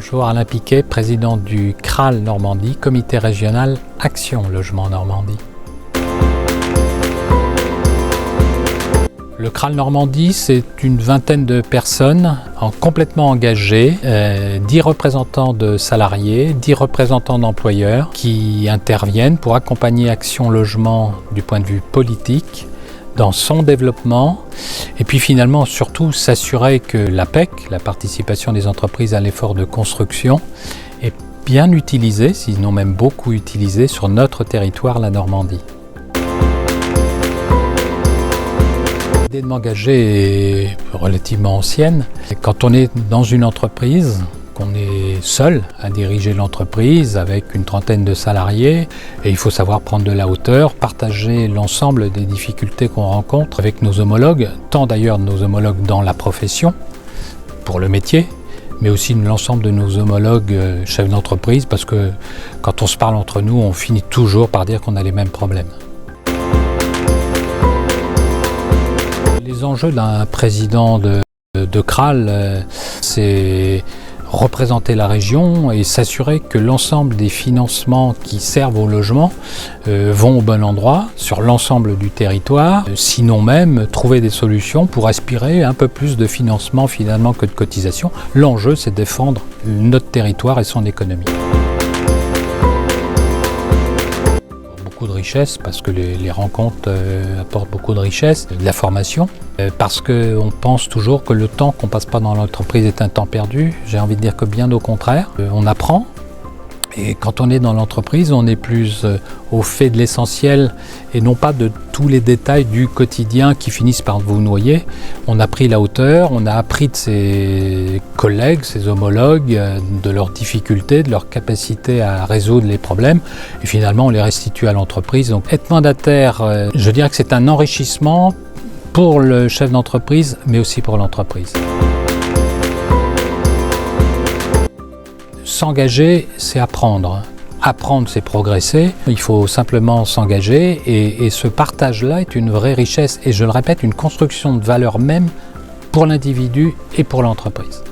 Bonjour, Alain Piquet, président du CRAL Normandie, comité régional Action Logement Normandie. Le CRAL Normandie, c'est une vingtaine de personnes complètement engagées, 10 représentants de salariés, 10 représentants d'employeurs qui interviennent pour accompagner Action Logement du point de vue politique, dans son développement, et puis finalement surtout s'assurer que la PEC, la participation des entreprises à l'effort de construction, est bien utilisée, sinon même beaucoup utilisée sur notre territoire, la Normandie. L'idée de m'engager est relativement ancienne. Quand on est dans une entreprise, qu'on est seul à diriger l'entreprise avec une trentaine de salariés, et il faut savoir prendre de la hauteur, partager l'ensemble des difficultés qu'on rencontre avec nos homologues, tant d'ailleurs nos homologues dans la profession, pour le métier, mais aussi l'ensemble de nos homologues chefs d'entreprise, parce que quand on se parle entre nous, on finit toujours par dire qu'on a les mêmes problèmes. Les enjeux d'un président de CRAL, c'est représenter la région et s'assurer que l'ensemble des financements qui servent au logement vont au bon endroit sur l'ensemble du territoire, sinon même trouver des solutions pour aspirer à un peu plus de financement finalement que de cotisation. L'enjeu, c'est défendre notre territoire et son économie. Beaucoup de richesse, parce que les rencontres apportent beaucoup de richesse, de la formation, parce qu'on pense toujours que le temps qu'on passe pas dans l'entreprise est un temps perdu. J'ai envie de dire que bien au contraire, on apprend. Et quand on est dans l'entreprise, on est plus au fait de l'essentiel et non pas de tous les détails du quotidien qui finissent par vous noyer. On a pris la hauteur, on a appris de ses collègues, ses homologues, de leurs difficultés, de leur capacité à résoudre les problèmes. Et finalement, on les restitue à l'entreprise. Donc être mandataire, je dirais que c'est un enrichissement pour le chef d'entreprise, mais aussi pour l'entreprise. S'engager, c'est apprendre. Apprendre, c'est progresser. Il faut simplement s'engager et ce partage-là est une vraie richesse et je le répète, une construction de valeur même pour l'individu et pour l'entreprise.